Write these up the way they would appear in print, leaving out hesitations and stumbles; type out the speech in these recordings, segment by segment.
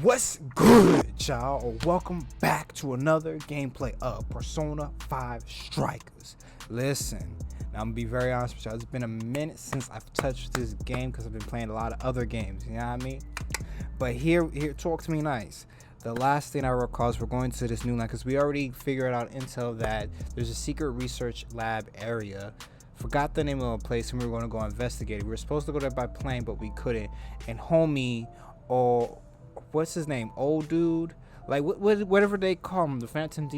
What's good, y'all? Or welcome back to another gameplay of Persona 5 Strikers. Listen, now I'm gonna be very honest with y'all. It's been a minute since I've touched this game because I've been playing a lot of other games, you know what I mean? But here, talk to me nice. The last thing I recall is we're going to this new land because we already figured out intel that there's a secret research lab area. Forgot the name of the place and we were going to go investigate it. We were supposed to go there by plane, but we couldn't. And homie, or what's his name, old dude, like whatever they call him, the Phantom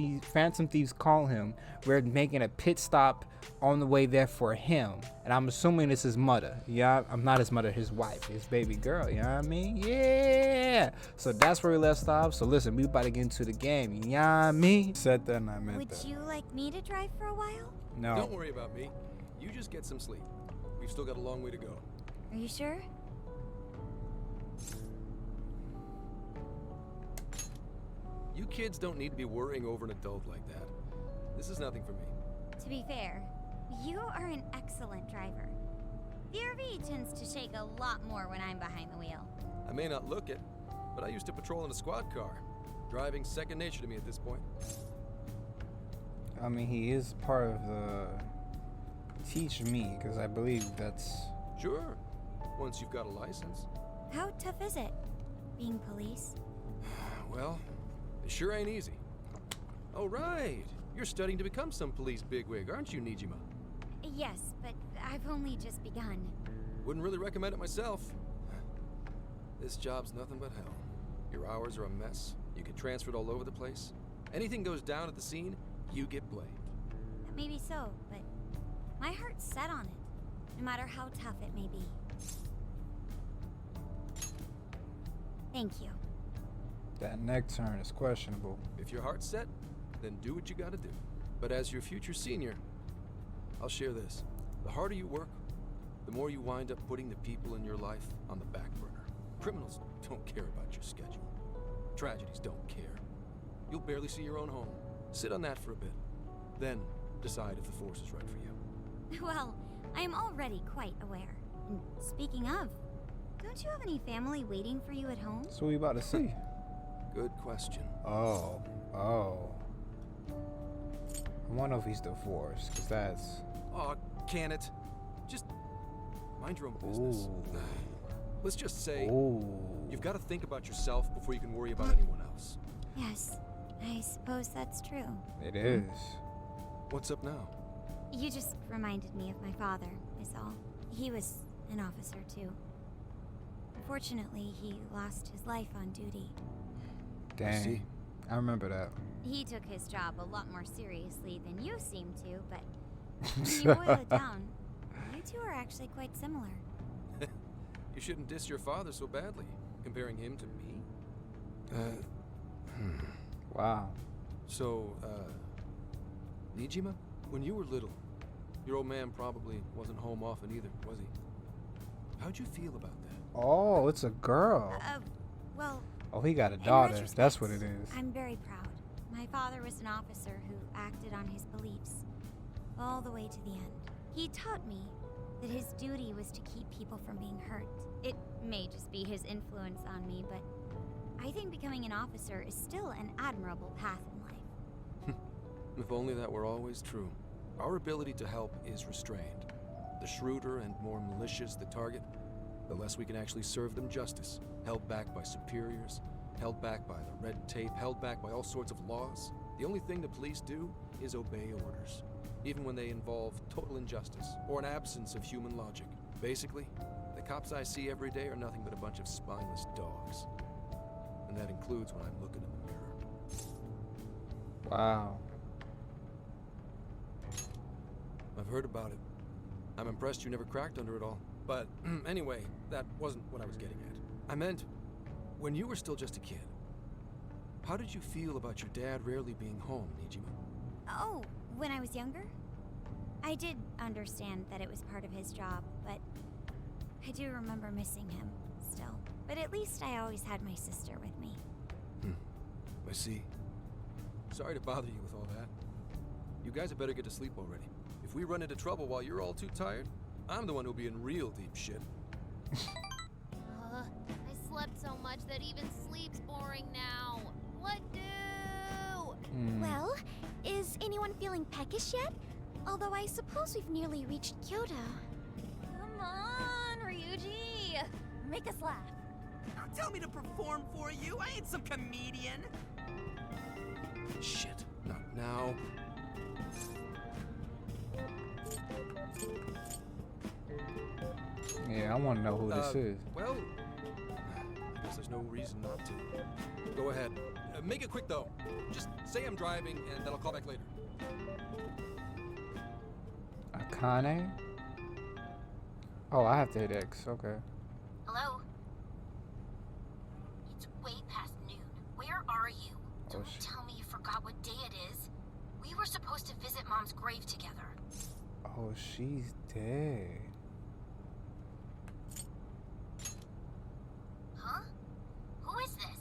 Thieves call him, we're making a pit stop on the way there for him, and I'm assuming it's his mother. Yeah, I'm not his mother, his wife, his baby girl, you know what I mean? Yeah, so that's where we left off. So listen, we about to get into the game, you know what I mean? Said that and I meant that. Would you like me to drive for a while? No. Don't worry about me. You just get some sleep. We've still got a long way to go. Are you sure? You kids don't need to be worrying over an adult like that. This is nothing for me. To be fair, you are an excellent driver. The RV tends to shake a lot more when I'm behind the wheel. I may not look it, but I used to patrol in a squad car. Driving's second nature to me at this point. I mean, he is part of the Teach Me, because I believe that's... Sure, once you've got a license. How tough is it, being police? Well, it sure ain't easy. Oh, right. You're studying to become some police bigwig, aren't you, Nijima? Yes, but I've only just begun. Wouldn't really recommend it myself. This job's nothing but hell. Your hours are a mess. You get transferred all over the place. Anything goes down at the scene, you get blamed. Maybe so, but my heart's set on it, no matter how tough it may be. Thank you. That neck turn is questionable. If your heart's set, then do what you gotta do. But as your future senior, I'll share this. The harder you work, the more you wind up putting the people in your life on the back burner. Criminals don't care about your schedule. Tragedies don't care. You'll barely see your own home. Sit on that for a bit. Then decide if the force is right for you. Well, I am already quite aware. And speaking of, don't you have any family waiting for you at home? That's what we about to see. Good question. Oh. I wonder if he's divorced, because that's... Aw, can it? Just mind your own business. Ooh. Let's just say, Ooh. you've got to think about yourself before you can worry about anyone else. Yes, I suppose that's true. It is. What's up now? You just reminded me of my father, is all. He was an officer, too. Unfortunately, he lost his life on duty. Dang. I remember that. He took his job a lot more seriously than you seem to, but when you boil it down, you two are actually quite similar. You shouldn't diss your father so badly, comparing him to me. Wow. So, Nijima, when you were little, your old man probably wasn't home often either, was he? How'd you feel about that? Oh, it's a girl. Well... Oh, he got a in daughter. retrospect, That's what it is. I'm very proud. My father was an officer who acted on his beliefs all the way to the end. He taught me that his duty was to keep people from being hurt. It may just be his influence on me, but I think becoming an officer is still an admirable path in life. If only that were always true. Our ability to help is restrained. The shrewder and more malicious the target, the less we can actually serve them justice. Held back by superiors, held back by the red tape, held back by all sorts of laws. The only thing the police do is obey orders, even when they involve total injustice or an absence of human logic. Basically, the cops I see every day are nothing but a bunch of spineless dogs. And that includes when I'm looking in the mirror. Wow. I've heard about it. I'm impressed you never cracked under it all. But anyway, that wasn't what I was getting at. I meant, when you were still just a kid, how did you feel about your dad rarely being home, Nijima? Oh, when I was younger? I did understand that it was part of his job, but I do remember missing him still. But at least I always had my sister with me. I see. Sorry to bother you with all that. You guys had better get to sleep already. If we run into trouble while you're all too tired, I'm the one who'll be in real deep shit. I slept so much that even sleep's boring. Turkish yet? Although I suppose we've nearly reached Kyoto. Come on, Ryuji. Make us laugh. Don't tell me to perform for you. I ain't some comedian. Shit, not now. Yeah, I want to know who this is. Well, I guess there's no reason not to. Go ahead. Make it quick, though. Just say I'm driving, and then I'll call back later. Akane? Oh, I have to hit X. Okay. Hello? It's way past noon. Where are you? Don't tell me you forgot what day it is. We were supposed to visit Mom's grave together. Oh, she's dead. Huh? Who is this?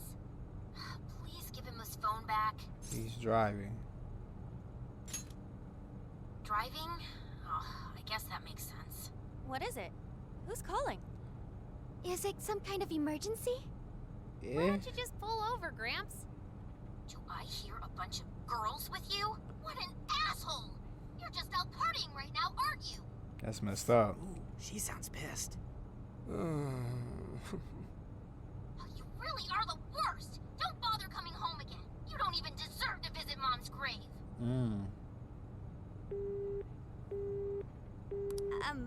Please give him his phone back. He's driving. Driving? Oh, I guess that makes sense. What is it? Who's calling? Is it some kind of emergency? Why Yeah. don't you just pull over, Gramps? Do I hear a bunch of girls with you? What an asshole! You're just out partying right now, aren't you? That's messed up. Ooh, she sounds pissed. You really are the worst! Don't bother coming home again. You don't even deserve to visit Mom's grave.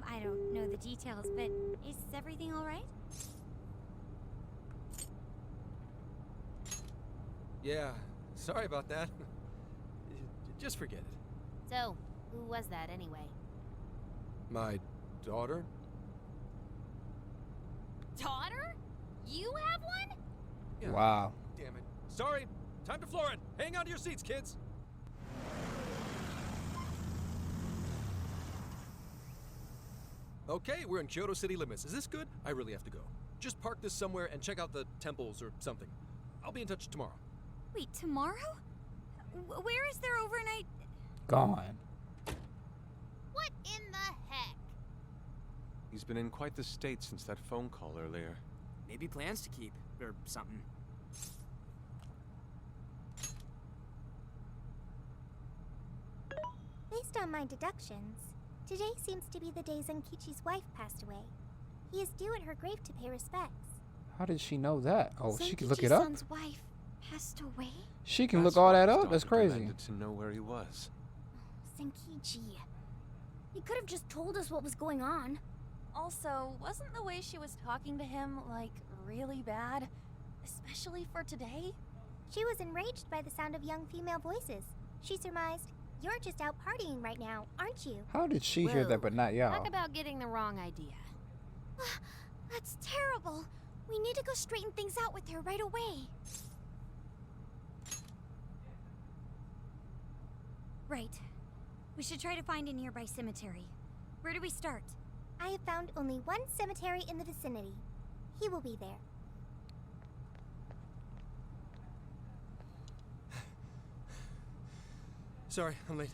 I don't know the details, but is everything all right? Yeah, sorry about that. Just forget it. So, who was that anyway? My daughter? Daughter? You have one? Yeah. Wow. Damn it. Sorry. Time to floor it. Hang on to your seats, kids. Okay, we're in Kyoto city limits. Is this good? I really have to go. Just park this somewhere and check out the temples or something. I'll be in touch tomorrow. Wait, tomorrow? Where is their overnight? Gone. What in the heck? He's been in quite the state since that phone call earlier. Maybe plans to keep, or something. Based on my deductions, today seems to be the day Zenkichi's wife passed away. He is due at her grave to pay respects. How did she know that? Oh, she can look it Zenkichi's up? son's wife passed away? She can That's look all why that his up? That's daughter crazy. demanded to know where he was. Zenkichi. He could have just told us what was going on. Also, wasn't the way she was talking to him, like, really bad? Especially for today? She was enraged by the sound of young female voices. She surmised, "You're just out partying right now, aren't you?" How did she hear that Whoa. but not y'all? Talk about getting the wrong idea. That's terrible. We need to go straighten things out with her right away. Right. We should try to find a nearby cemetery. Where do we start? I have found only one cemetery in the vicinity. He will be there. Sorry, I'm late.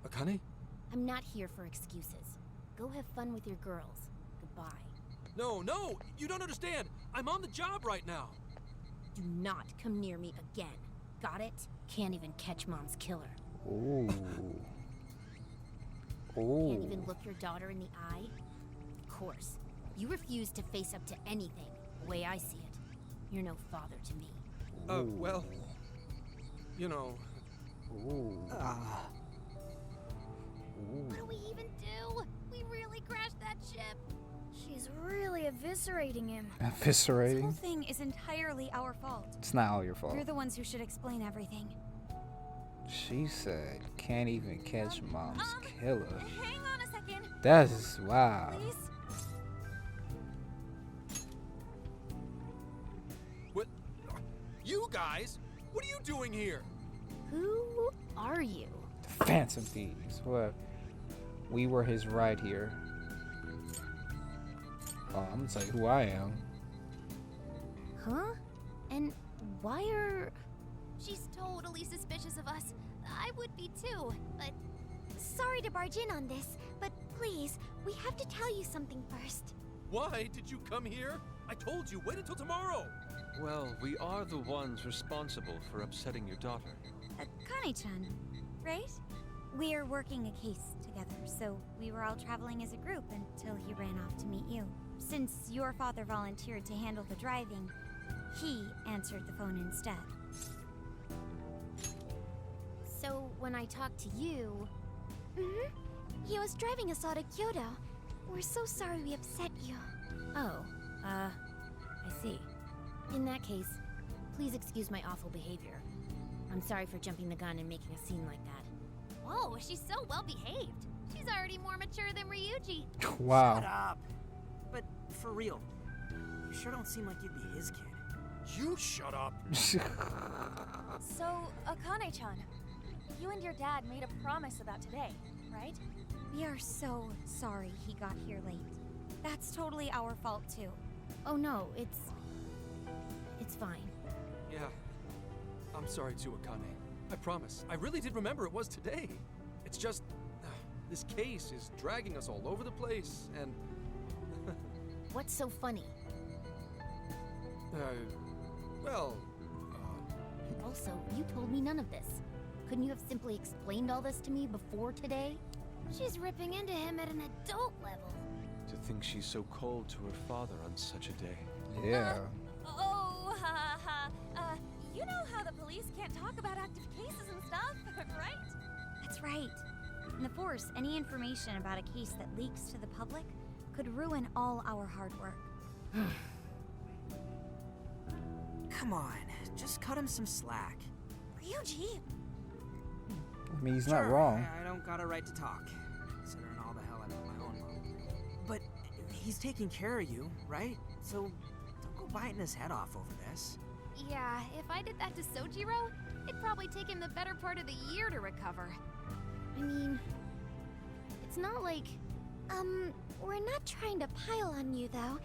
Akane? I'm not here for excuses. Go have fun with your girls. Goodbye. No, you don't understand. I'm on the job right now. Do not come near me again. Got it? Can't even catch Mom's killer. Ooh. Can't even Ooh. look your daughter in the eye? Of course. You refuse to face up to anything, the way I see it. You're no father to me. Well, you know. Ooh. What do we even do? We really crashed that ship. She's really eviscerating him. This whole Eviscerating? thing is entirely our fault. It's not all your fault. We're the ones who should explain everything. She said, can't even catch mom's killer. Hang on a second, That's wow. please. What? You guys? What are you doing here? Who are you? Phantom Thieves. What? We were his right here. Oh, I'm gonna tell you who I am. Huh? And why are... She's totally suspicious of us. I would be too, but... Sorry to barge in on this, but please, we have to tell you something first. Why did you come here? I told you, wait until tomorrow! Well, we are the ones responsible for upsetting your daughter. Akane-chan, right? We're working a case together, so we were all traveling as a group until he ran off to meet you. Since your father volunteered to handle the driving, he answered the phone instead. So, when I talked to you... He was driving us all to Kyoto. We're so sorry we upset you. Oh, I see. In that case, please excuse my awful behavior. I'm sorry for jumping the gun and making a scene like that. Whoa, she's so well behaved. She's already more mature than Ryuji. Wow. Shut up. But for real, you sure don't seem like you'd be his kid. You shut up! So, Akane-chan, you and your dad made a promise about today, right? We are so sorry he got here late. That's totally our fault, too. Oh no, it's fine. Yeah. I'm sorry too, Akane. I promise. I really did remember it was today. It's just... this case is dragging us all over the place, and... What's so funny? Well... Also, you told me none of this. Couldn't you have simply explained all this to me before today? She's ripping into him at an adult level. To think she's so cold to her father on such a day. Yeah. You know how the police can't talk about active cases and stuff, right? That's right. In the Force, any information about a case that leaks to the public could ruin all our hard work. Come on, just cut him some slack. Ryuji! I mean, he's not Sure, wrong. I don't got a right to talk, considering all the hell I put my own mom. But he's taking care of you, right? So don't go biting his head off over this. Yeah, if I did that to Sojiro, it'd probably take him the better part of the year to recover. I mean, it's not like... We're not trying to pile on you, though.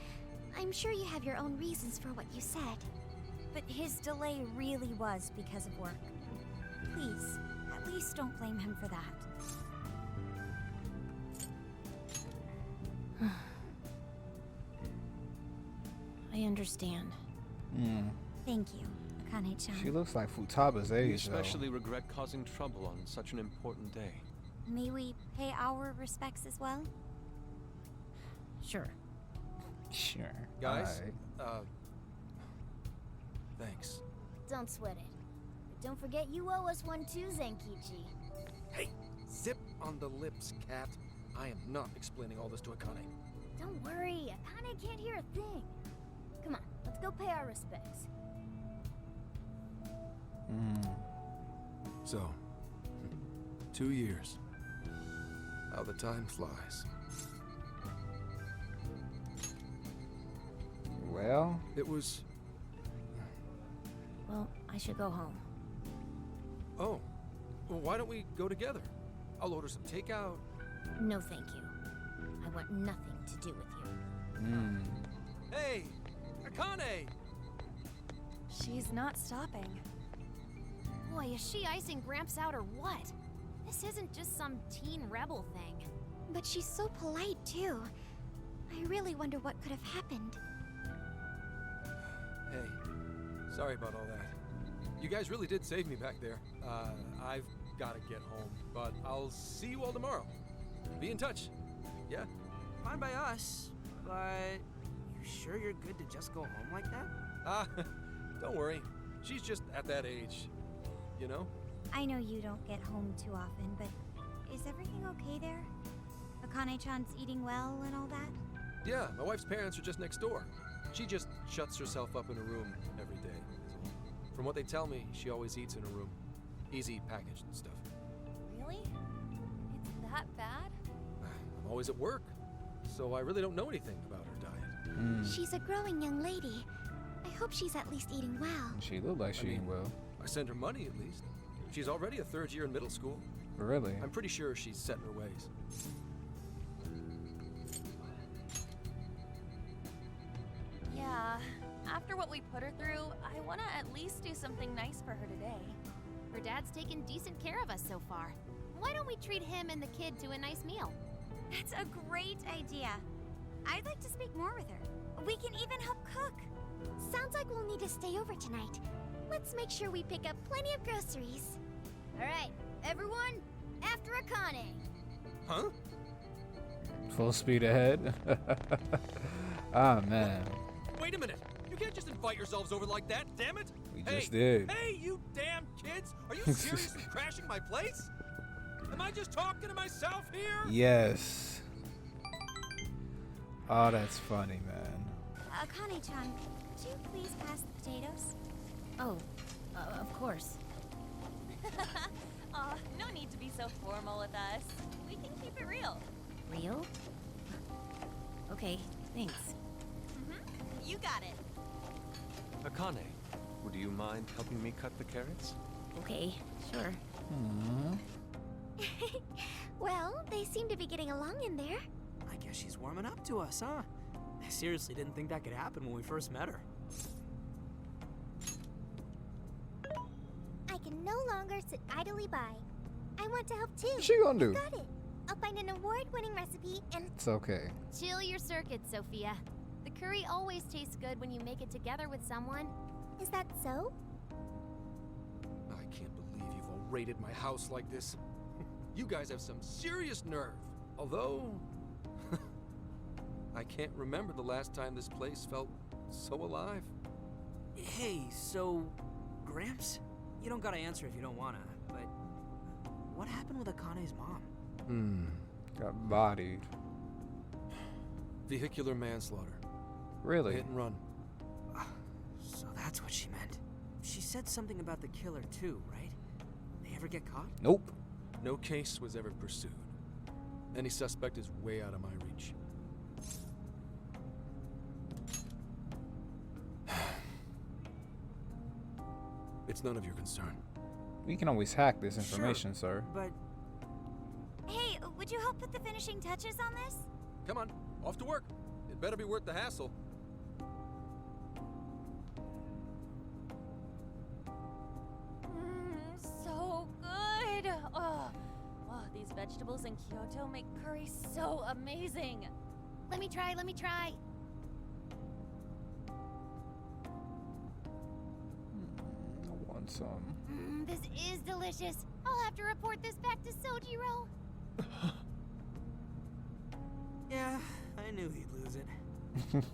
I'm sure you have your own reasons for what you said. But his delay really was because of work. Please, at least don't blame him for that. I understand. Thank you, Akane-chan. She looks like Futaba's We age, though. especially regret causing trouble on such an important day. May we pay our respects as well? Sure. Sure. guys, Alright. thanks. Don't sweat it. But don't forget you owe us one too, Zenkichi. Hey, zip on the lips, cat. I am not explaining all this to Akane. Don't worry, Akane can't hear a thing. Come on, let's go pay our respects. So, 2 years. How the time flies. Well, It was... Well, I should go home. Oh, well, why don't we go together? I'll order some takeout. No, thank you. I want nothing to do with you. Hey, Akane! She's not stopping. Boy, is she icing Gramps out or what? This isn't just some teen rebel thing. But she's so polite, too. I really wonder what could have happened. Hey, sorry about all that. You guys really did save me back there. I've gotta get home, but I'll see you all tomorrow. Be in touch. Yeah? Fine by us, but you sure you're good to just go home like that? Don't worry. She's just at that age. You know? I know you don't get home too often, but is everything okay there? Akane-chan's eating well and all that? Yeah, my wife's parents are just next door. She just shuts herself up in a room every day. From what they tell me, she always eats in her room. Easy packaged stuff. Really? It's that bad? I'm always at work, so I really don't know anything about her diet. She's a growing young lady. I hope she's at least eating well. She looked like she eating well. I send her money at least. She's already a third year in middle school. Really? I'm pretty sure she's set in her ways. Yeah. After what we put her through, I want to at least do something nice for her today. Her dad's taken decent care of us so far. Why don't we treat him and the kid to a nice meal? That's a great idea. I'd like to speak more with her. We can even help cook. Sounds like we'll need to stay over tonight. Let's make sure we pick up plenty of groceries. Alright, everyone, after Akane. Huh? Full speed ahead. Ah, man. Wait a minute. You can't just invite yourselves over like that, damn it! We Hey, just did. Hey, you damn kids! Are you seriously crashing my place? Am I just talking to myself here? Yes. Oh, that's funny, man. Akane-chan, could you please pass the potatoes? Oh, of course. Aw, no need to be so formal with us. We can keep it real. Real? Okay, thanks. You got it. Akane, would you mind helping me cut the carrots? Okay, sure. Well, they seem to be getting along in there. I guess she's warming up to us, huh? I seriously didn't think that could happen when we first met her. I can no longer sit idly by. I want to help too. What's she gonna do? Got it. I'll find an award-winning recipe and It's okay. Chill your circuits, Sophia. The curry always tastes good when you make it together with someone. is that so? I can't believe you've all raided my house like this. You guys have some serious nerve. Although, I can't remember the last time this place felt so alive. Hey, so, Gramps? You don't gotta answer if you don't wanna, but what happened with Akane's mom? Got bodied. Vehicular manslaughter. Really? Hit and run. So that's what she meant. She said something about the killer too, right? They ever get caught? Nope. No case was ever pursued. Any suspect is way out of my reach. It's none of your concern. We can always hack this information, sir. But Hey, would you help put the finishing touches on this? Come on, off to work. It better be worth the hassle. So good. Oh, these vegetables in Kyoto make curry so amazing. Let me try, let me try. I want some. This is delicious. I'll have to report this back to Sojiro. yeah, I knew he'd lose it.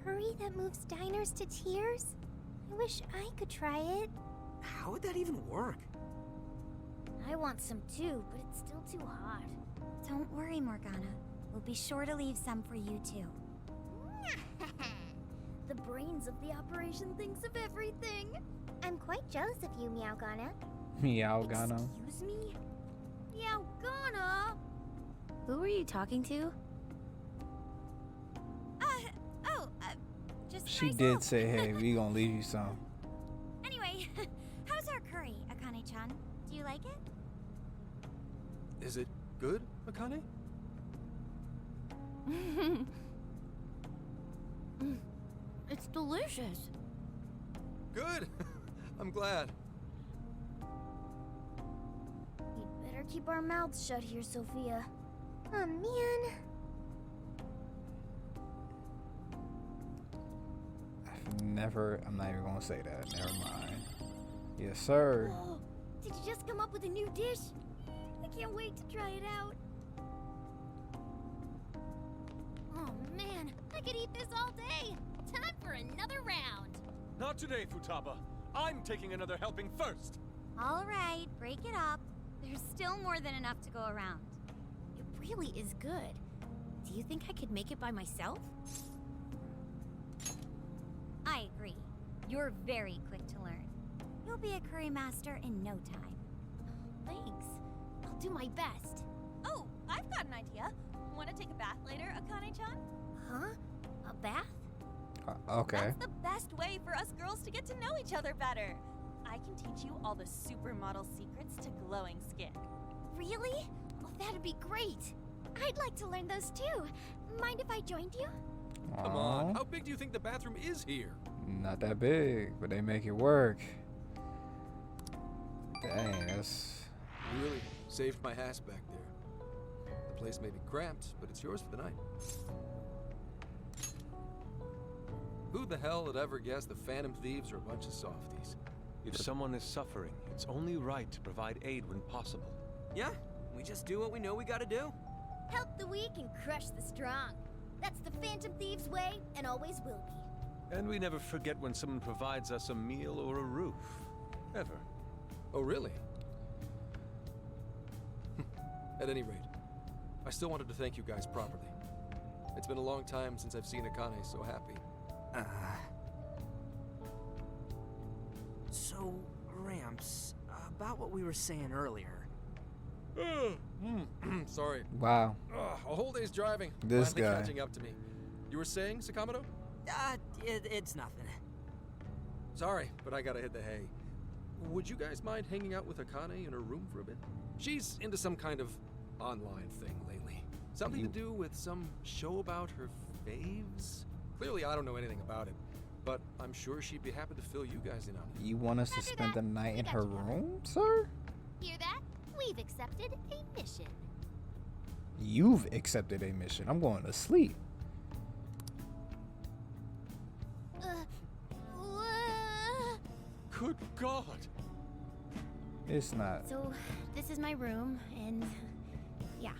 Curry that moves diners to tears? I wish I could try it. How would that even work? I want some too, but it's still too hot. Don't worry, Morgana. We'll be sure to leave some for you too. The brains of the operation thinks of everything. I'm quite jealous of you, Meowgana. Meowgana. Excuse me? Meowgana! Who were you talking to? Just She myself. did say, hey, we gonna leave you some. Anyway, how's our curry, Akane-chan? Do you like it? Is it good, Akane? It's delicious. Good. I'm glad. We'd better keep our mouths shut here, Sophia. Oh man. I'm not even gonna say that. Never mind. Yes, sir. Oh, did you just come up with a new dish? I can't wait to try it out. Oh man, I could eat this all day. Time for another round. Not today, Futaba. I'm taking another helping first. All right, break it up. There's still more than enough to go around. It really is good. Do you think I could make it by myself? I agree. You're very quick to learn. You'll be a curry master in no time. Thanks. I'll do my best. Oh, I've got an idea. Want to take a bath later, Akane-chan? Huh? A bath? Okay. That's the best way for us girls to get to know each other better. I can teach you all the supermodel secrets to glowing skin. Really? Oh, that'd be great. I'd like to learn those too. Mind if I joined you? Come on. How big do you think the bathroom is here? Not that big, but they make it work. Dang, that's... You really saved my ass back there. place may be cramped, but it's yours for the night. Who the hell would ever guess the Phantom Thieves are a bunch of softies? If someone is suffering, it's only right to provide aid when possible. Yeah, we just do what we know we gotta do. Help the weak and crush the strong. That's the Phantom Thieves' way, and always will be. And we never forget when someone provides us a meal or a roof. Ever. Oh, really? At any rate, I still wanted to thank you guys properly. It's been a long time since I've seen Akane so happy. So, Ramps, about what we were saying earlier. Sorry. Wow. A whole day's driving. This Finally guy. catching up to me. You were saying, Sakamoto? It's nothing. Sorry, but I gotta hit the hay. Would you guys mind hanging out with Akane in her room for a bit? She's into some kind of online thing lately. Something to do with some show about her faves? Clearly, I don't know anything about it, but I'm sure she'd be happy to fill you guys in on it. You want us to spend the night in her room, sir? Hear that? We've accepted a mission. You've accepted a mission. I'm going to sleep. Good God! It's not. So, this is my room, and yeah.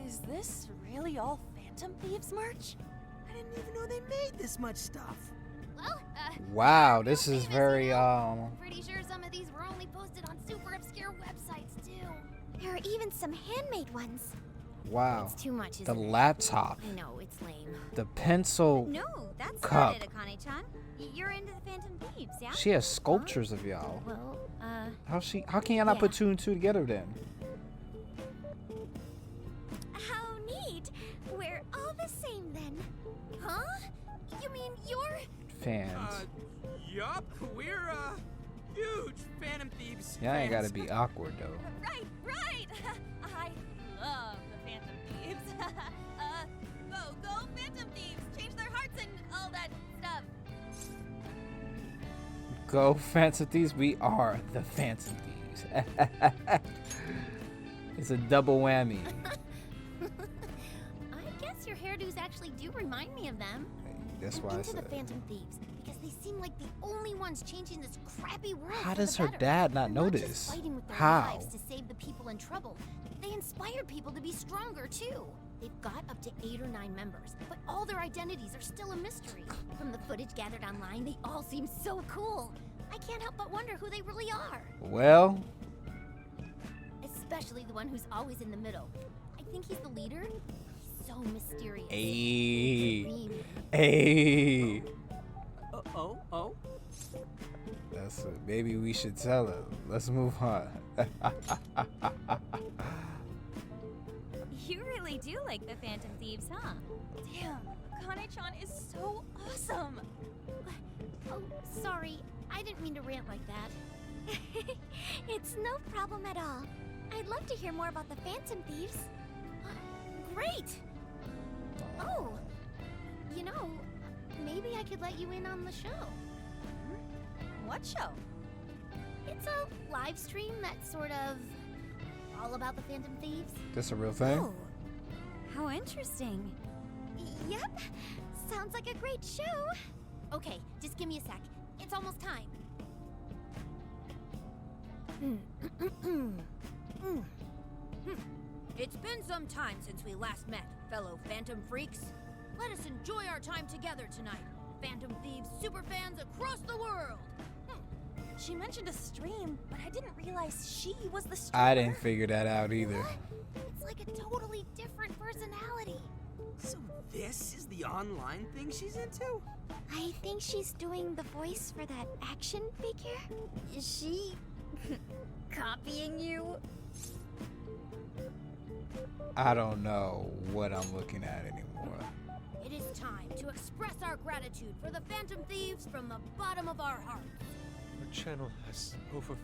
Is this really all Phantom Thieves merch? I didn't even know they made this much stuff. Well, Wow, they're this real is famous, very you know? Pretty sure some of these were only posted on super obscure websites too. There are even some handmade ones. wow. It's too much, The isn't it? laptop, I know, it's lame. the pencil. No, that's Cup. not it, Akane-chan. You're into the Phantom Thieves, yeah? She has sculptures of y'all. Well, How can y'all not put Yeah. two and two together then? How neat. We're all the same then. huh? You mean you're... Fans. Yup, we're, huge Phantom Thieves Y'all ain't fans. gotta be awkward though. Right, right! I love the Phantom Thieves. Go Phantom Thieves! Change their hearts and all that stuff. Go Phantom Thieves. We are the Phantom Thieves. It's a double whammy. I guess your hairdos actually do remind me of them. That's I'm why I into the said. Phantom Thieves because they seem like the only ones changing this crappy world. How for the does her better. dad not They're notice? just fighting with their How? lives to save the people in trouble. They inspire people to be stronger too. They've got up to 8 or 9 members, but all their identities are still a mystery. From the footage gathered online, they all seem so cool. I can't help but wonder who they really are. Well, Especially the one who's always in the middle. I think he's the leader. He's so mysterious. ayy, Dreamy. ayy. Oh? That's it. Maybe we should tell her. Let's move on. You really do like the Phantom Thieves, huh? Damn, Akane-chan is so awesome. Oh, sorry. I didn't mean to rant like that. It's no problem at all. I'd love to hear more about the Phantom Thieves. Great! Oh, you know, maybe I could let you in on the show. What show? It's a live stream that's sort of all about the Phantom Thieves. This a real thing? Oh, how interesting. Yep. Sounds like a great show. Okay, just give me a sec. It's almost time. It's been some time since we last met, fellow Phantom Freaks. Let us enjoy our time together tonight. Phantom Thieves superfans across the world. She mentioned a stream, but I didn't realize she was the streamer. I didn't figure that out either. It's like a totally different personality. So this is the online thing she's into? I think she's doing the voice for that action figure. Is she copying you? I don't know what I'm looking at anymore. It is time to express our gratitude for the Phantom Thieves from the bottom of our hearts. Our channel has over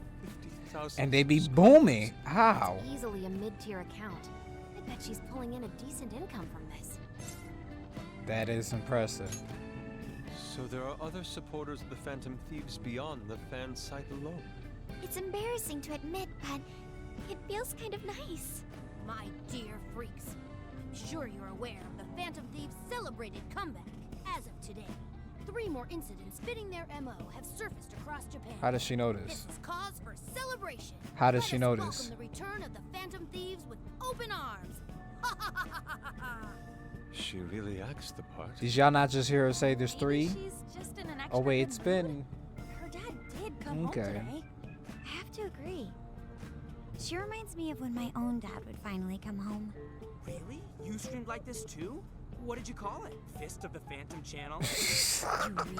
50,000. And they be booming. How? Easily a mid-tier account. I bet she's pulling in a decent income from this. That is impressive. So there are other supporters of the Phantom Thieves beyond the fan site alone. It's embarrassing to admit, but it feels kind of nice. My dear freaks, I'm sure you're aware of the Phantom Thieves' celebrated comeback. As of today, 3 more incidents fitting their MO have surfaced across Japan. How does she know this? This is cause for celebration. How does she know Let us this? welcome the return of the Phantom Thieves with open arms. She really acts the part. Did y'all not just hear her say there's Maybe 3? she's just in an Oh extra wait, good it's mood. been. Her dad did come Okay. home today. I have to agree. She reminds me of when my own dad would finally come home. Really? You streamed like this too? What did you call it? Fist of the Phantom Channel?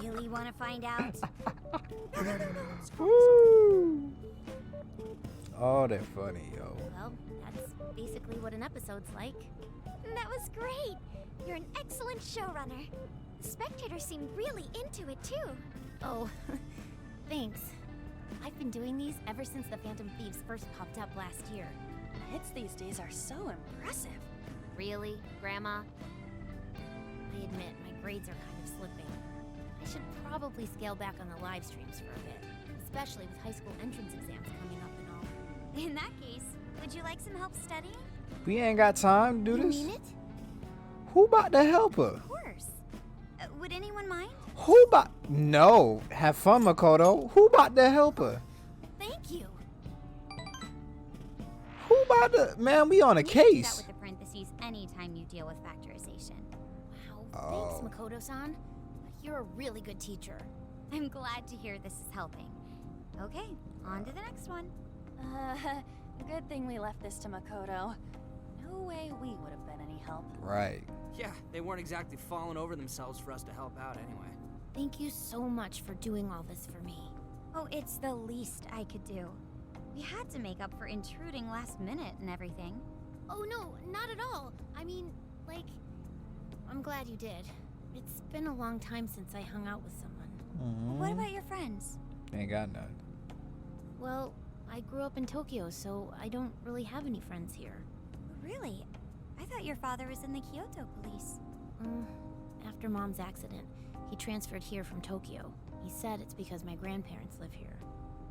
You really want to find out? Woo! Oh, they're funny, yo. Well, that's basically what an episode's like. That was great. You're an excellent showrunner. The spectators seemed really into it too. Oh, thanks. I've been doing these ever since the Phantom Thieves first popped up last year. The hits these days are so impressive. Really, Grandma? I admit, my grades are kind of slipping. I should probably scale back on the live streams for a bit, especially with high school entrance exams coming up and all. In that case, would you like some help studying? We ain't got time to do You this. mean it? Who about to help her? Of course. Would anyone mind? Who about? No. Have fun, Makoto. Who about to help her? Thank you. Who about to? Man, we on a You can do that case. with the parentheses anytime you deal with factorization. Wow, Oh. thanks, Makoto-san. You're a really good teacher. I'm glad to hear this is helping. Okay, on to the next one. Good thing we left this to Makoto. No way we would have been any help. Right. Yeah, they weren't exactly falling over themselves for us to help out anyway. Thank you so much for doing all this for me. Oh, it's the least I could do. We had to make up for intruding last minute and everything. Oh no, not at all. I mean, like, I'm glad you did. It's been a long time since I hung out with someone. What about your friends? Ain't got none. Well, I grew up in Tokyo, so I don't really have any friends here. Really? I thought your father was in the Kyoto police. After Mom's accident, he transferred here from Tokyo. He said it's because my grandparents live here.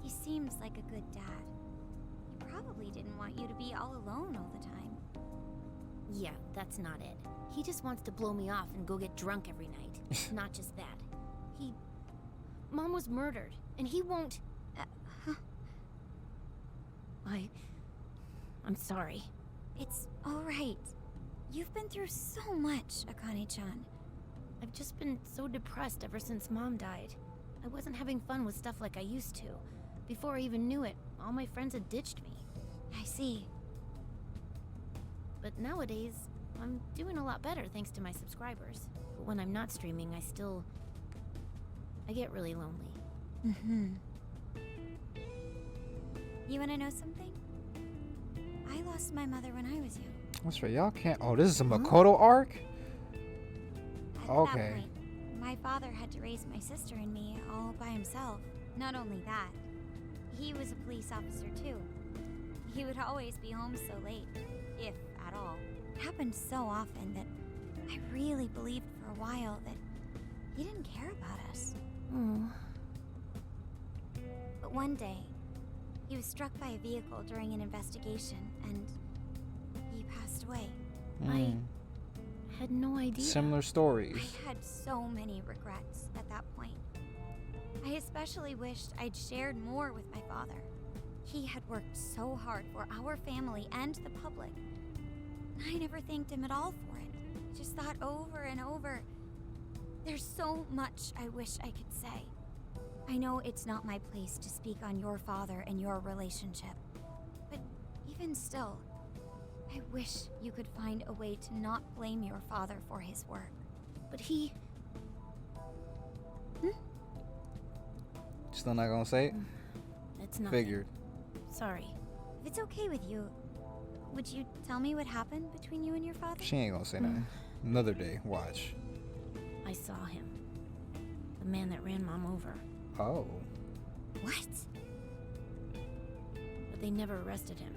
He seems like a good dad. He probably didn't want you to be all alone all the time. Yeah, that's not it. He just wants to blow me off and go get drunk every night. Not just that. Mom was murdered, and he won't... I'm sorry. It's all right. You've been through so much, Akane-chan. I've just been so depressed ever since Mom died. I wasn't having fun with stuff like I used to. Before I even knew it, all my friends had ditched me. I see. But nowadays, I'm doing a lot better thanks to my subscribers. But when I'm not streaming, I get really lonely. Mm-hmm. You want to know something? I lost my mother when I was young. That's right. Y'all can't. Oh, this is a Makoto arc. At Okay. that point, my father had to raise my sister and me all by himself. Not only that, he was a police officer too. He would always be home so late, if at all. It happened so often that I really believed for a while that he didn't care about us. Oh. But one day, he was struck by a vehicle during an investigation, and he passed away. I had no idea. Similar stories. I had so many regrets at that point. I especially wished I'd shared more with my father. He had worked so hard for our family and the public. I never thanked him at all for it. I just thought over and over, there's so much I wish I could say. I know it's not my place to speak on your father and your relationship, but even still, I wish you could find a way to not blame your father for his work. But he... Still not gonna say it? It's nothing. Figured. Sorry. If it's okay with you, would you tell me what happened between you and your father? She ain't gonna say nothing. Another day. Watch. I saw him. The man that ran Mom over. Oh. What? But they never arrested him.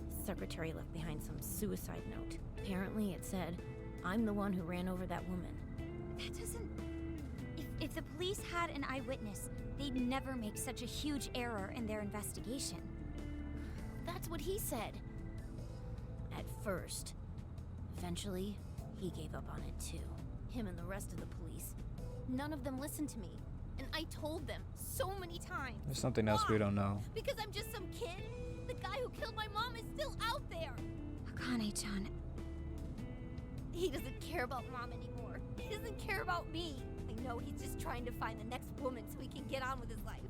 His secretary left behind some suicide note. Apparently it said, "I'm the one who ran over that woman." That doesn't... If the police had an eyewitness, they'd never make such a huge error in their investigation. That's what he said. At first. Eventually, he gave up on it too. Him and the rest of the police. None of them listened to me. And I told them so many times. There's something else we don't know. Because I'm just some kid? The guy who killed my mom is still out there! Akane-chan, He doesn't care about Mom anymore. He doesn't care about me. I know he's just trying to find the next woman so he can get on with his life.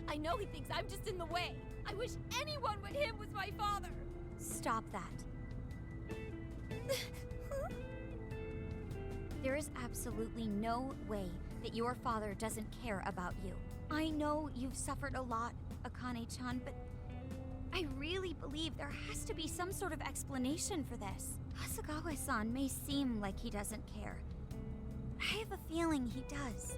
I know he thinks I'm just in the way. I wish anyone but him was my father. stop that. There is absolutely no way that your father doesn't care about you. I know you've suffered a lot, Akane-chan, but I really believe there has to be some sort of explanation for this. Hasegawa-san may seem like he doesn't care. I have a feeling he does.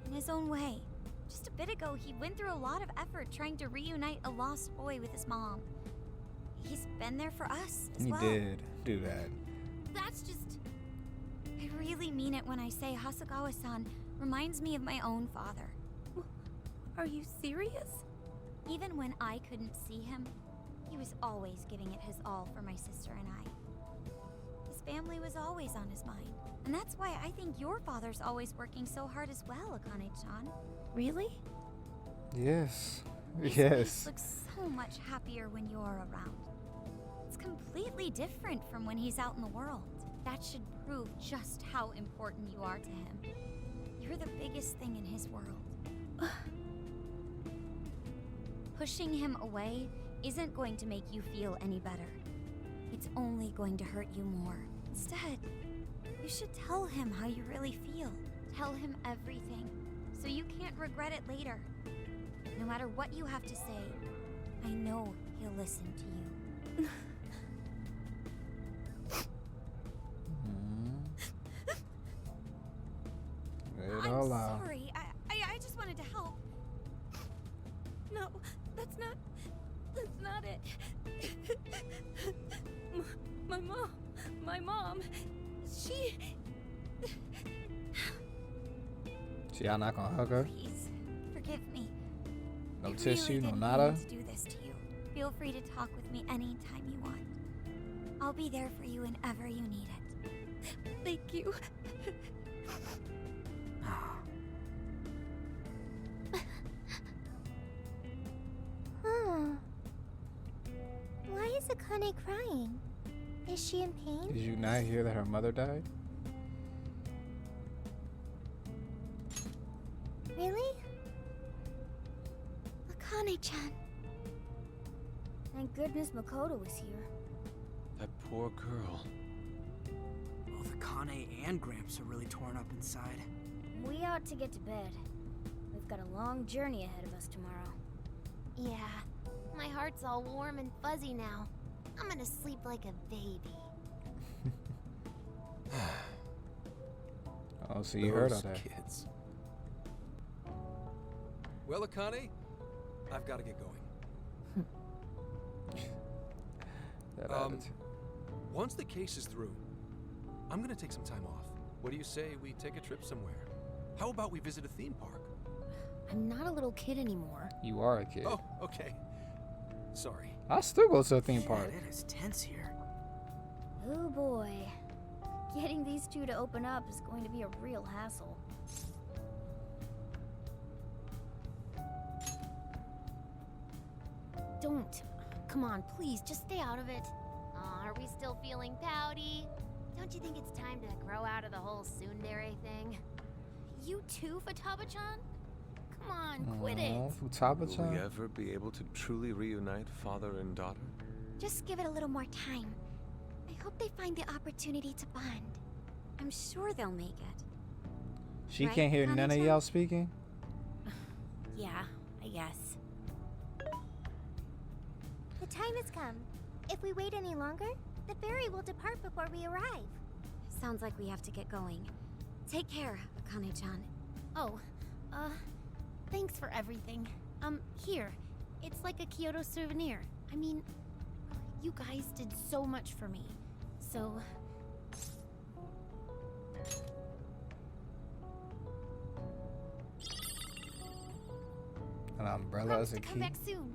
In his own way. Just a bit ago, he went through a lot of effort trying to reunite a lost boy with his mom. He's been there for us as well. He did do that. That's just... I really mean it when I say Hasegawa-san reminds me of my own father. Are you serious? Even when I couldn't see him, he was always giving it his all for my sister and I. His family was always on his mind. And that's why I think your father's always working so hard as well, Akane-chan. Really? Yes. His Yes. face looks so much happier when you're around. It's completely different from when he's out in the world. That should prove just how important you are to him. You're the biggest thing in his world. Pushing him away isn't going to make you feel any better. It's only going to hurt you more. Instead, you should tell him how you really feel. Tell him everything, so you can't regret it later. No matter what you have to say, I know he'll listen to you. I'm sorry. I just wanted to help. No, that's not it. My mom, she... So y'all not gonna hug her? Please, forgive me. No I tissue, really no didn't nada? mean to do this to you. Feel free to talk with me anytime you want. I'll be there for you whenever you need it. Thank you. Huh. Why is Akane crying? Is she in pain? Did you not hear that her mother died? Really? Akane-chan. Thank goodness Makoto was here. That poor girl. Both Akane and Gramps are really torn up inside. We ought to get to bed. We've got a long journey ahead of us tomorrow. Yeah, my heart's all warm and fuzzy now. I'm gonna sleep like a baby. Oh, so you heard all Those that. kids. Well, Akane, I've got to get going. That attitude. Once the case is through, I'm gonna take some time off. What do you say we take a trip somewhere? How about we visit a theme park? I'm not a little kid anymore. You are a kid. Oh, okay. Sorry. I still go to a theme park. It is tense here. Oh boy. Getting these two to open up is going to be a real hassle. Don't. Come on, please, just stay out of it. Aw, are we still feeling pouty? Don't you think it's time to grow out of the whole tsundere thing? You too, Futaba-chan? Come on, quit it. Will we Futaba-chan? ever be able to truly reunite father and daughter? Just give it a little more time. I hope they find the opportunity to bond. I'm sure they'll make it. She Right, can't hear none of Hana-chan? y'all speaking? Yeah, I guess. The time has come. If we wait any longer, the ferry will depart before we arrive. Sounds like we have to get going. Take care, Akane-chan. Oh, thanks for everything. Here. It's like a Kyoto souvenir. I mean, you guys did so much for me. So... An umbrella Promise as a to come key? back soon.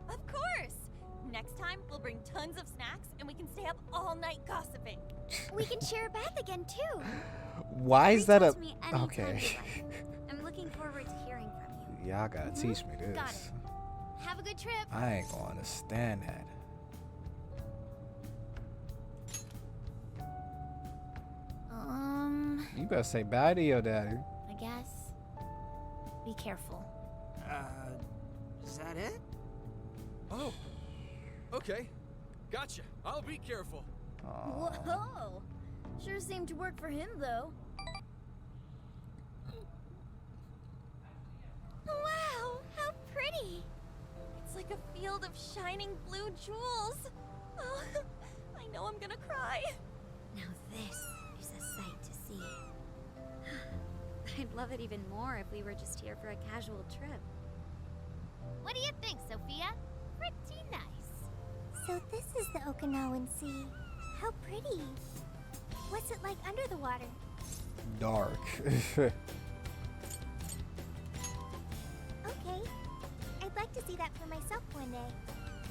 Of course! Next time, we'll bring tons of snacks, and we can stay up all night gossiping. We can share a bath again, too. Why is that a... Reach out to me anytime Okay. you like. I'm looking forward to hearing from you. Y'all gotta teach me this. Got it. Have a good trip. I ain't gonna understand that. You better say bye to your daddy. I guess. Be careful. Is that it? Oh, okay. Gotcha. I'll be careful. Aw. Whoa! Sure seemed to work for him, though. Wow, how pretty! It's like a field of shining blue jewels. Oh, I know I'm gonna cry. Now this is a sight to see. I'd love it even more if we were just here for a casual trip. What do you think, Sophia? Pretty nice. So this is the Okinawan Sea. How pretty. What's it like under the water? Dark. Okay. I'd like to see that for myself one day.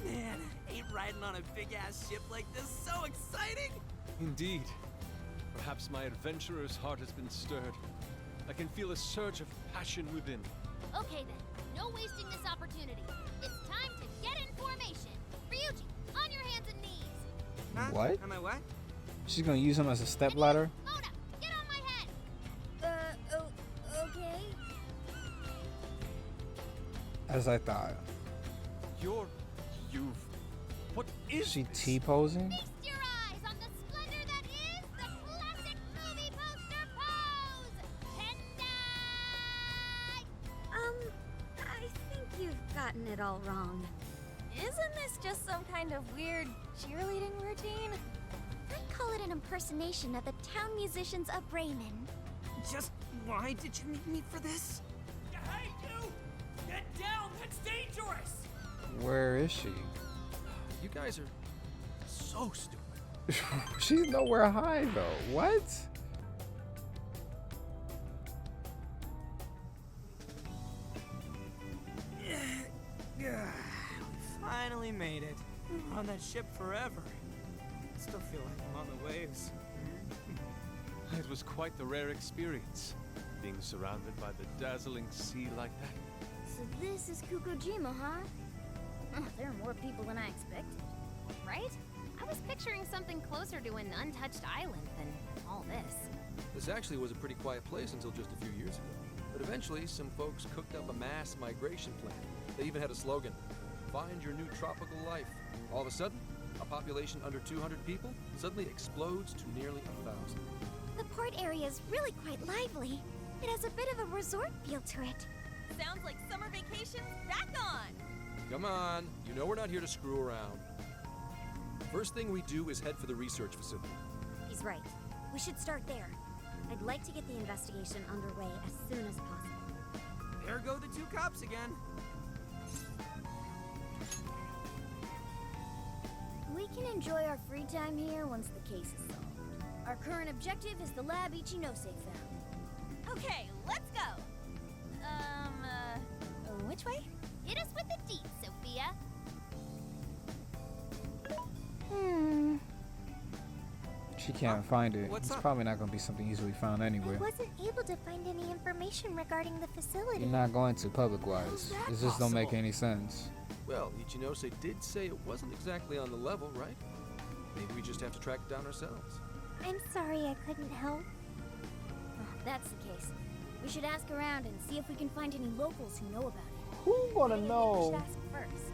Man, ain't riding on a big-ass ship like this so exciting? Indeed. Perhaps my adventurer's heart has been stirred. I can feel a surge of passion within. Okay then, no wasting this opportunity. It's time to get in formation. Ryuji, on your hands and knees. Huh? What? Am I what? She's gonna use him as a stepladder? Mona, get on my head. Okay. As I thought. What is She this? T-posing? Feast your eyes on the splendor that is the classic movie poster pose. Tendai! I think you've gotten it all wrong. Isn't this just some kind of weird cheerleading routine? I'd call it an impersonation of the town musicians of Bremen. Just why did you need me for this? Hey, you! Get down! That's dangerous! Where is she? You guys are so stupid. She's nowhere high though. What? We finally made it. We're on that ship forever. I still feel like I'm on the waves. It was quite the rare experience, being surrounded by the dazzling sea like that. So this is Kukujima, huh? Oh, there are more people than I expected. Right? I was picturing something closer to an untouched island than all this. This actually was a pretty quiet place until just a few years ago. But eventually, some folks cooked up a mass migration plan. They even had a slogan, "Find your new tropical life." All of a sudden, a population under 200 people suddenly explodes to nearly 1,000. The port area is really quite lively. It has a bit of a resort feel to it. Sounds like summer vacation's back on. Come on, you know we're not here to screw around. First thing we do is head for the research facility. He's right. We should start there. I'd like to get the investigation underway as soon as possible. There go the two cops again. We can enjoy our free time here once the case is solved. Our current objective is the lab Ichinose found. Okay, let's go. Which way? Hit us with the deets, Sophia. She can't find it. What's It's up? probably not gonna be something easily found anywhere. I wasn't able to find any information regarding the facility. You're not going to public-wise. that It just don't make possible? any sense. Well, Ichinose did say it wasn't exactly on the level, right? Maybe we just have to track it down ourselves. I'm sorry I couldn't help. Oh, that's the case. We should ask around and see if we can find any locals who know about it. Who wanna I think know? we should ask first.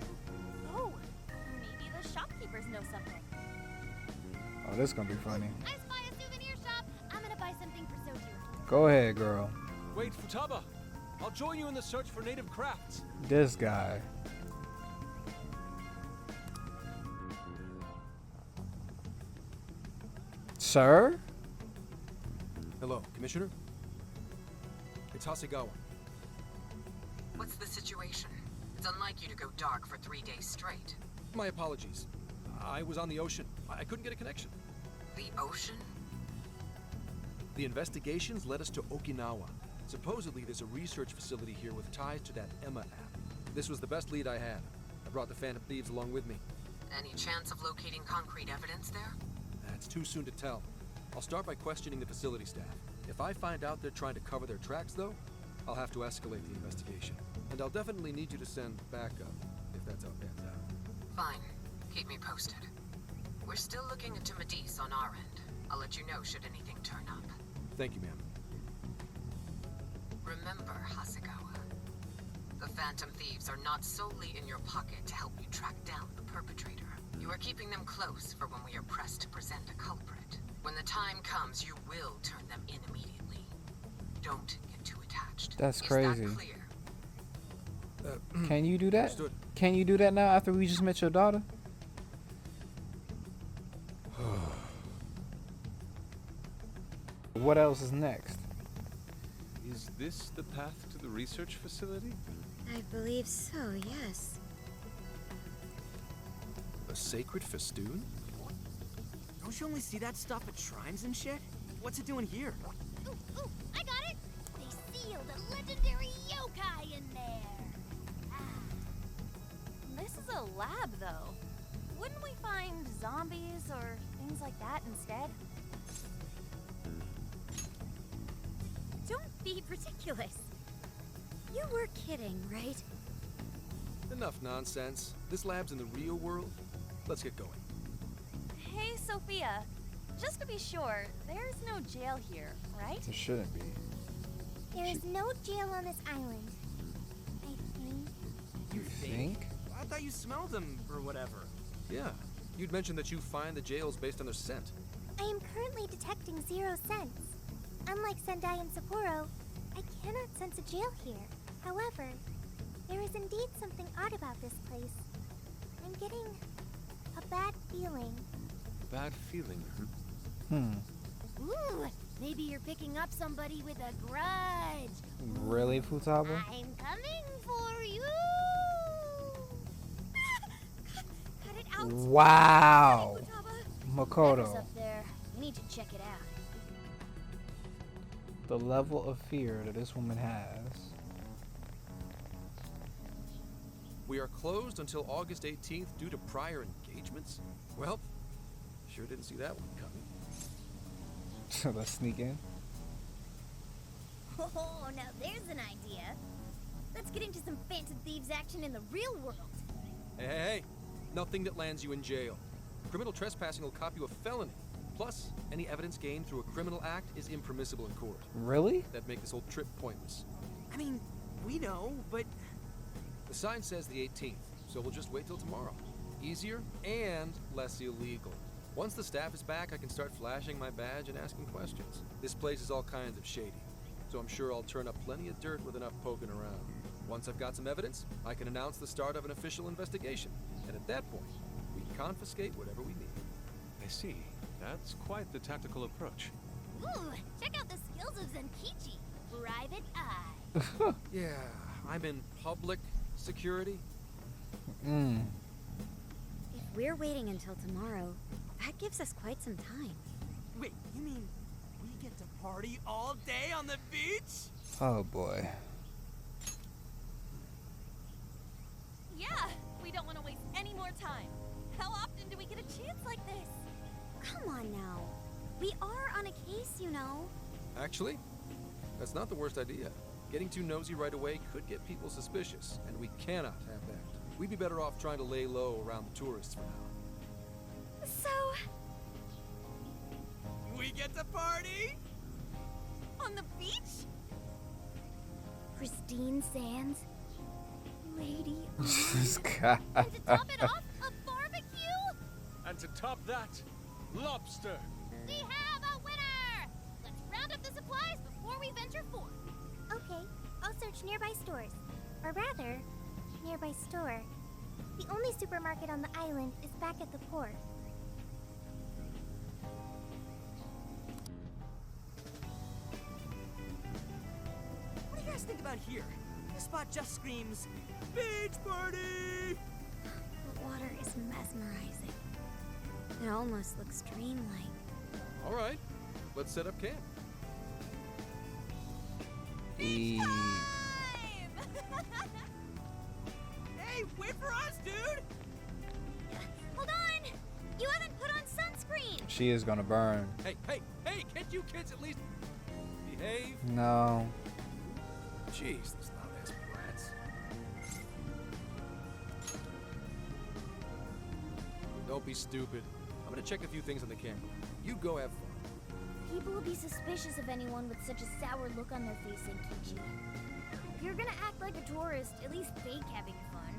Oh, maybe the shopkeepers know something. Oh, this is gonna be funny. I spy a souvenir shop. I'm gonna buy something for Soju. Go ahead, girl. Wait, Futaba! I'll join you in the search for native crafts. This guy. Sir? Hello, Commissioner? It's Hasegawa. What's the situation? It's unlike you to go dark for 3 days straight. My apologies. I was on the ocean. I couldn't get a connection. The ocean? The investigations led us to Okinawa. Supposedly, there's a research facility here with ties to that Emma app. This was the best lead I had. I brought the Phantom Thieves along with me. Any chance of locating concrete evidence there? It's too soon to tell. I'll start by questioning the facility staff. If I find out they're trying to cover their tracks, though, I'll have to escalate the investigation. And I'll definitely need you to send backup, if that's how it pans out. Fine. Keep me posted. We're still looking into Medice on our end. I'll let you know should anything turn up. Thank you, ma'am. Remember, Hasegawa, the Phantom Thieves are not solely in your pocket to help you track down the perpetrator. You are keeping them close for when we are pressed to present a culprit. When the time comes, you will turn them in immediately. Don't get too attached. That's Is crazy. that clear? Can you do that? Understood. Can you do that now after we just met your daughter? What else is next? Is this the path to the research facility? I believe so, yes. A sacred festoon? Don't you only see that stuff at shrines and shit? What's it doing here? Ooh, I got it! They sealed a legendary yokai in there! This is a lab, though. Wouldn't we find zombies or things like that instead? Don't be ridiculous. You were kidding, right? Enough nonsense. This lab's in the real world. Let's get going. Hey, Sophia. Just to be sure, there's no jail here, right? There shouldn't be. There is no jail on this island. I think. You think? I thought you smelled them or whatever. Yeah. You'd mentioned that you find the jails based on their scent. I am currently detecting 0 sense. Unlike Sendai and Sapporo, I cannot sense a jail here. However, there is indeed something odd about this place. I'm getting a bad feeling. Bad feeling, huh? Ooh, maybe you're picking up somebody with a grudge. Really, Futaba? I'm coming for you! Cut it out. Wow. Futaba. Whatever's Makoto. up there, we need to check it out. The level of fear that this woman has. We are closed until August 18th due to prior engagements. Well, sure didn't see that one coming. So let's sneak in. Oh, now there's an idea. Let's get into some Phantom Thieves action in the real world. Hey, nothing that lands you in jail. Criminal trespassing will cop you a felony. Plus, any evidence gained through a criminal act is impermissible in court. Really? That'd make this whole trip pointless. I mean, we know, but The sign says the 18th, so we'll just wait till tomorrow. Easier and less illegal. Once the staff is back, I can start flashing my badge and asking questions. This place is all kinds of shady, so I'm sure I'll turn up plenty of dirt with enough poking around. Once I've got some evidence, I can announce the start of an official investigation, and at that point, we can confiscate whatever we need. I see. That's quite the tactical approach. Ooh, check out the skills of Zenkichi. Private Eye. Yeah, I'm in public security. If we're waiting until tomorrow, that gives us quite some time. wait, you mean we get to party all day on the beach? Oh boy. Yeah, we don't want to waste any more time. How often do we get a chance like this? Come on now. We are on a case, you know. Actually, that's not the worst idea. Getting too nosy right away could get people suspicious, and we cannot have that. We'd be better off trying to lay low around the tourists for now. So, We get to party? On the beach? Pristine sands. Lady This guy. And to top it off, a barbecue? And to top that, lobster! We have a winner! Let's round up the supplies before we venture forth. Okay, I'll search nearby stores. Or rather, nearby store. The only supermarket on the island is back at the port. What do you guys think about here? This spot just screams, beach party! the water is mesmerizing. It almost looks dreamlike. All right, let's set up camp. Time! Hey, wait for us, dude! Hold You haven't put on sunscreen! She is gonna burn. Hey, can't you kids at least behave? No. Jeez, these loud-ass brats. Don't be stupid. I'm gonna check a few things on the camera. You go have fun. People will be suspicious of anyone with such a sour look on their face, Senkichi. If you're gonna act like a tourist, at least fake having fun.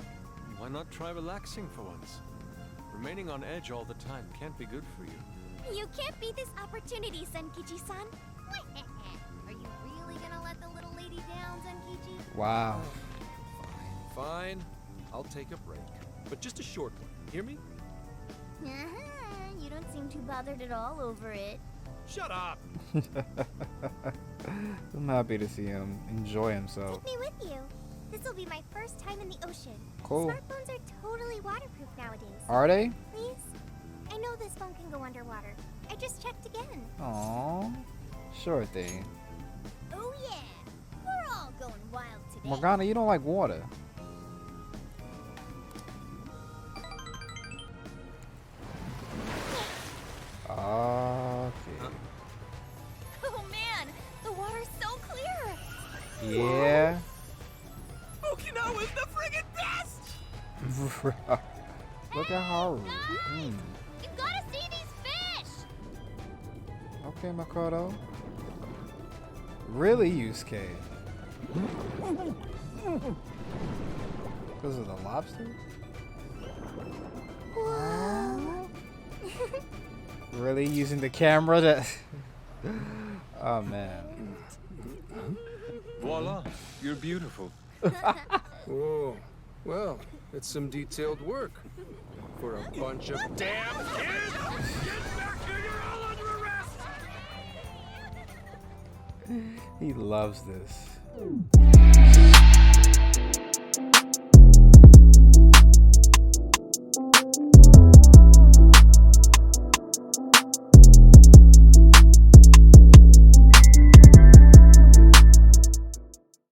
Why not try relaxing for once? Remaining on edge all the time can't be good for you. You can't beat this opportunity, Senkichi-san. Are you really gonna let the little lady down, Zenkichi? Wow. Fine. I'll take a break. But just a short one. Hear me? You don't seem too bothered at all over it. Shut up! I'm happy to see him enjoy himself. Take me with you. This will be my first time in the ocean. Cool. Smartphones are totally waterproof nowadays. Are they? Please? I know this phone can go underwater. I just checked again. Aww. Sure thing. Oh yeah, we're all going wild today. Morgana, you don't like water. Okay. Oh man, the water's so clear. Yeah. Okinawa's the friggin' best! Look at Haru. You gotta see these fish! Okay, Makoto. Really, Yusuke? Because of the lobster? Really using the camera to... Oh man. Voila, you're beautiful. Whoa. Well, it's some detailed work. For a bunch of damn kids! Get back here, you're all under arrest! He loves this.